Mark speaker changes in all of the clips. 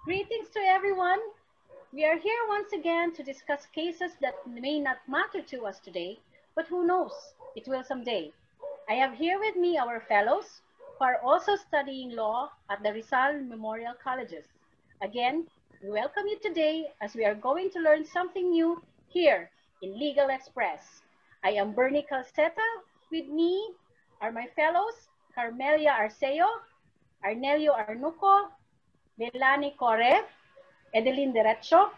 Speaker 1: Greetings to everyone. We are here once again to discuss cases that may not matter to us today, but who knows, it will someday. I have here with me our fellows who are also studying law at the Rizal Memorial Colleges. Again, we welcome you today as we are going to learn something new here in Legal Express. I am Bernie Calceta. With me are my fellows Carmelia Arceo, Arnelio Arnuco, Melanie Corre, Edeline Derecho,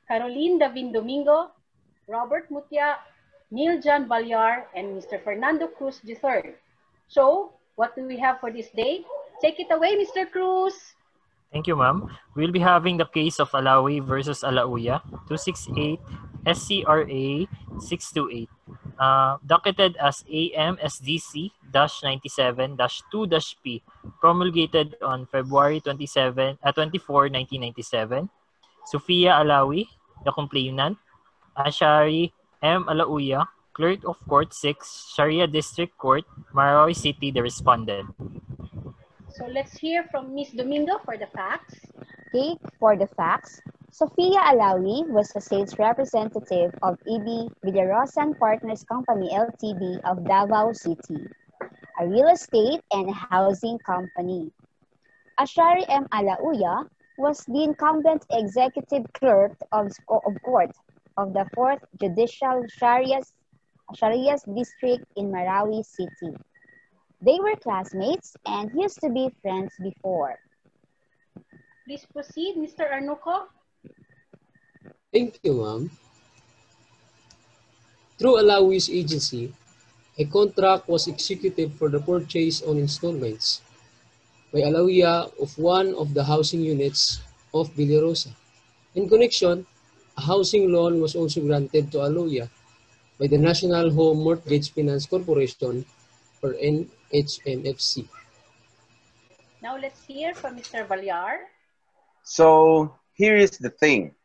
Speaker 1: Caroline Davin Domingo, Robert Mutia, Neil John Balyar, and Mr. Fernando Cruz III. So, what do we have for this day? Take it away, Mr. Cruz.
Speaker 2: Thank you, ma'am. We'll be having the case of Alawi versus Alauya, 268 SCRA 628, docketed as AMSDC-97-2-P, promulgated on February 24, 1997. Sophia Alawi, the complainant. Ashari M. Alauya, Clerk of Court 6, Sharia District Court, Marawi City, the respondent.
Speaker 1: So let's hear from Ms. Domingo for the facts.
Speaker 3: Okay, for the facts, Sophia Alawi was a sales representative of EB Villarosa and Partners Company Ltd. of Davao City, a real estate and housing company. Ashari M. Alauya was the incumbent executive clerk of court of the 4th Judicial Sharia's District in Marawi City. They were classmates and used to be friends before.
Speaker 1: Please proceed, Mr. Arnuco.
Speaker 4: Thank you, ma'am. Through Alawi's agency, a contract was executed for the purchase on installments by Alauya of one of the housing units of Villarosa. In connection, a housing loan was also granted to Alauya by the National Home Mortgage Finance Corporation, or NHMFC.
Speaker 1: Now let's hear from Mr. Balyar.
Speaker 5: So here is the thing.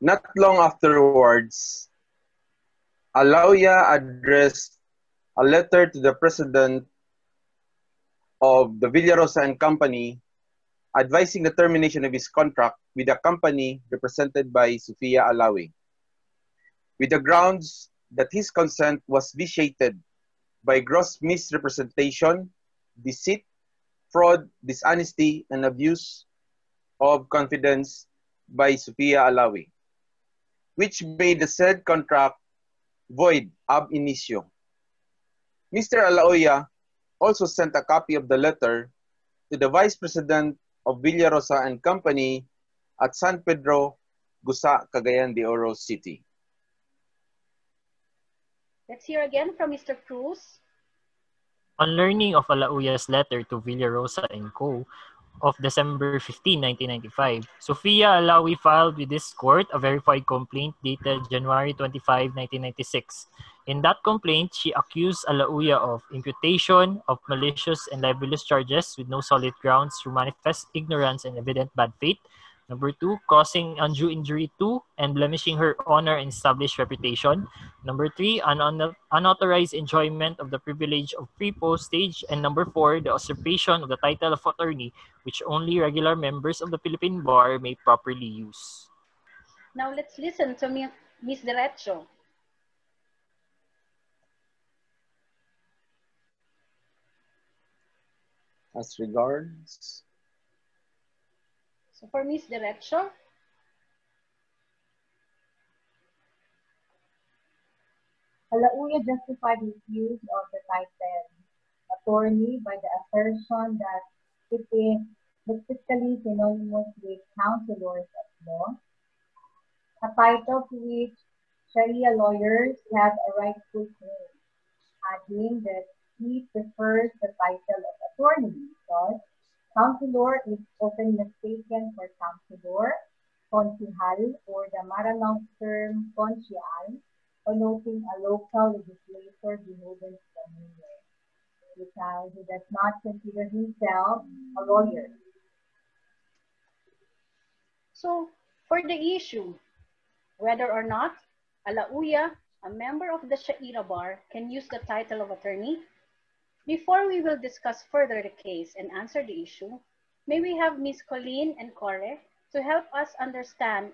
Speaker 5: Not long afterwards, Alauya addressed a letter to the president of the Villarosa and Company advising the termination of his contract with a company represented by Sophia Alawi, with the grounds that his consent was vitiated by gross misrepresentation, deceit, fraud, dishonesty, and abuse of confidence by Sophia Alawi, which made the said contract void ab initio. Mr. Alauya also sent a copy of the letter to the Vice President of Villarosa and Company at San Pedro, Gusa, Cagayan de Oro City.
Speaker 1: Let's hear again from Mr. Cruz.
Speaker 2: On learning of Alauya's letter to Villarosa and Co. of December 15, 1995, Sophia Alawi filed with this court a verified complaint dated January 25, 1996. In that complaint, she accused Alauya of imputation of malicious and libelous charges with no solid grounds through manifest ignorance and evident bad faith. Number 2, causing undue injury to and blemishing her honor and established reputation. Number 3, unauthorized enjoyment of the privilege of free postage. And number 4, the usurpation of the title of attorney, which only regular members of the Philippine Bar may properly use.
Speaker 1: Now let's listen to Ms. Derecho.
Speaker 5: As regards...
Speaker 1: So for Ms. Derecho,
Speaker 6: Alauya justified his use of the title attorney by the assertion that it is lexically synonymous with counselors at law, a title to which Sharia lawyers have a rightful claim, adding that he prefers the title of attorney because counselor is often mistaken for counselor, concihal, or the Maranao term concial, connoting a local legislator beholden to the mayor, because he does not consider himself a lawyer.
Speaker 1: so for the issue, whether or not Alauya, a member of the Sharia Bar, can use the title of attorney, before we will discuss further the case and answer the issue, May we have Miss Colleen and Corre to help us understand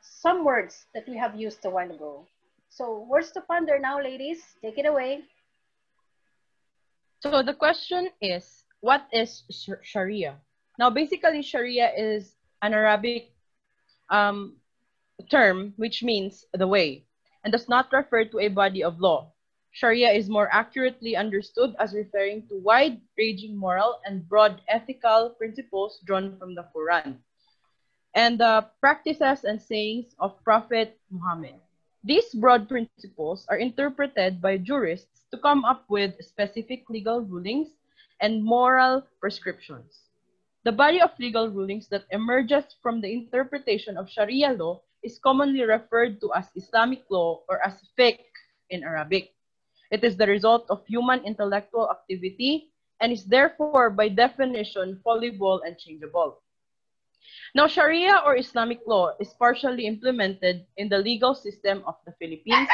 Speaker 1: some words that we have used a while ago. So words to ponder now, ladies. Take it away.
Speaker 7: So the question is, what is Sharia? Now, basically, Sharia is an Arabic term which means the way and does not refer to a body of law. Sharia is more accurately understood as referring to wide-ranging moral and broad ethical principles drawn from the Quran and the practices and sayings of Prophet Muhammad. These broad principles are interpreted by jurists to come up with specific legal rulings and moral prescriptions. The body of legal rulings that emerges from the interpretation of Sharia law is commonly referred to as Islamic law or as fiqh in Arabic. It is the result of human intellectual activity and is therefore by definition fallible and changeable. Now, Sharia or Islamic law is partially implemented in the legal system of the Philippines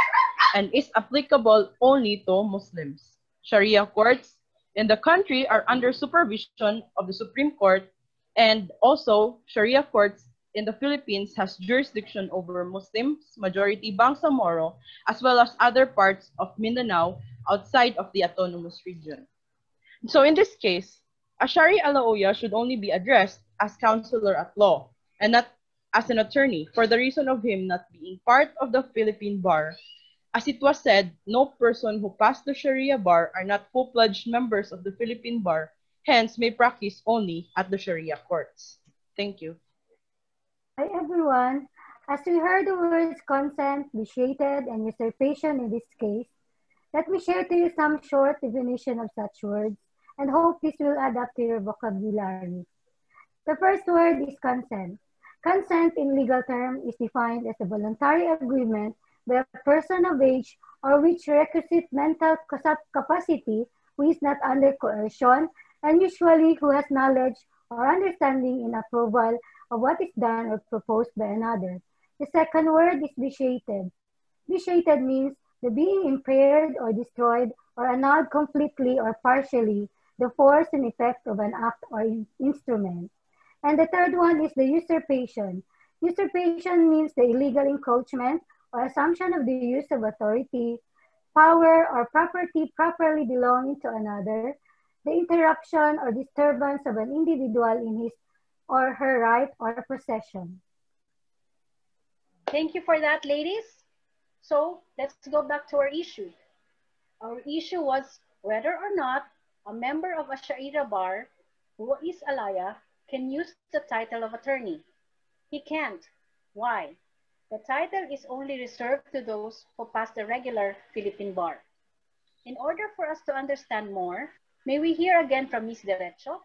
Speaker 7: and is applicable only to Muslims. Sharia courts in the country are under supervision of the Supreme Court, and also Sharia courts in the Philippines has jurisdiction over Muslims, majority Bangsamoro, as well as other parts of Mindanao outside of the autonomous region. So in this case, a Shari Alauya should only be addressed as counselor at law and not as an attorney for the reason of him not being part of the Philippine bar. As it was said, no person who passed the Sharia bar are not full-fledged members of the Philippine bar, hence may practice only at the Sharia courts. Thank you.
Speaker 8: Hi everyone. As we heard the words consent, vitiated, and usurpation in this case, let me share to you some short definition of such words and hope this will add up to your vocabulary. The first word is consent. Consent in legal term is defined as a voluntary agreement by a person of age or which requisite mental capacity who is not under coercion and usually who has knowledge or understanding in approval of what is done or proposed by another. The second word is vitiated. Vitiated means the being impaired or destroyed or annulled completely or partially the force and effect of an act or instrument. And the third one is the usurpation. Usurpation means the illegal encroachment or assumption of the use of authority, power, or property properly belonging to another, the interruption or disturbance of an individual in his or her right or possession.
Speaker 1: Thank you for that, ladies. So let's go back to our issue. Our issue was whether or not a member of a Sharia bar who is alaya can use the title of attorney. He can't. Why? The title is only reserved to those who pass the regular Philippine bar. In order for us to understand more, may we hear again from Ms. Derecho?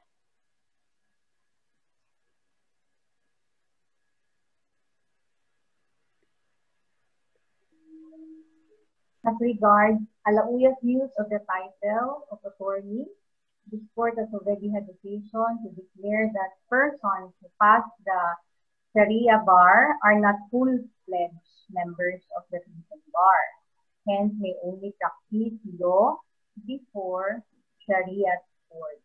Speaker 6: As regards Alauya's use of the title of attorney, this court has already had occasion to declare that persons who pass the Sharia bar are not full-fledged members of the Philippine bar, hence may only practice law before Sharia court.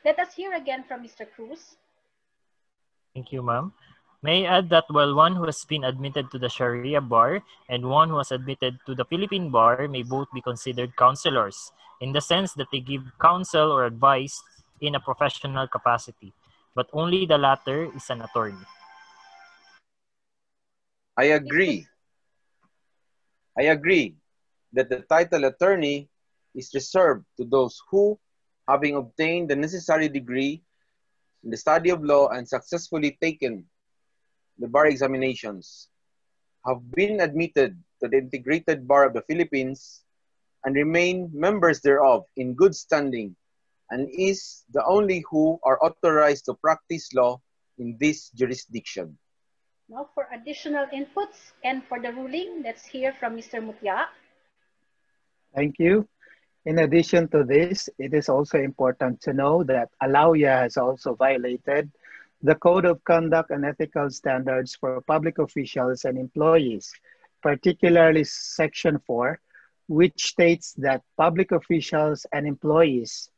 Speaker 1: Let us hear again from Mr. Cruz.
Speaker 2: Thank you, ma'am. May I add that while one who has been admitted to the Sharia bar and one who was admitted to the Philippine bar may both be considered counselors, in the sense that they give counsel or advice in a professional capacity, but only the latter is an attorney.
Speaker 5: I agree that the title attorney is reserved to those who, having obtained the necessary degree in the study of law and successfully taken the bar examinations, have been admitted to the integrated bar of the Philippines and remain members thereof in good standing, and is the only who are authorized to practice law in this jurisdiction.
Speaker 1: Now for additional inputs and for the ruling, let's hear from Mr. Mutya.
Speaker 9: Thank you. In addition to this, it is also important to know that Alauya has also violated the Code of Conduct and Ethical Standards for Public Officials and Employees, particularly Section 4, which states that public officials and employees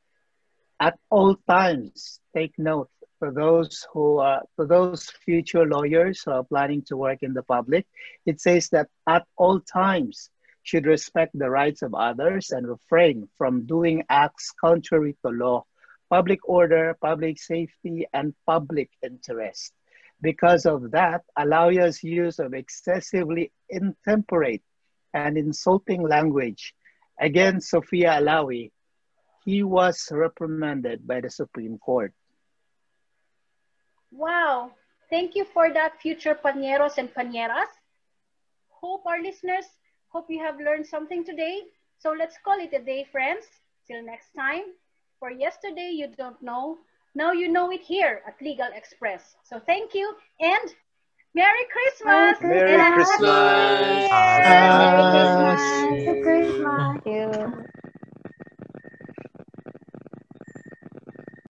Speaker 9: at all times, take note to those future lawyers who are planning to work in the public, it says that at all times should respect the rights of others and refrain from doing acts contrary to law, public order, public safety, and public interest. Because of that, Alauya's use of excessively intemperate and insulting language against Sophia Alawi, he was reprimanded by the Supreme Court.
Speaker 1: Wow. Thank you for that, future pañeros and pañeras. Hope our listeners, hope you have learned something today. So let's call it a day, friends. Till next time. For yesterday, you don't know. Now you know it here at Legal Express. So thank you and Merry Christmas!
Speaker 5: Merry
Speaker 1: and Happy
Speaker 5: Christmas!
Speaker 1: New Year!
Speaker 3: Merry Christmas.
Speaker 8: Merry Christmas.
Speaker 3: Thank you.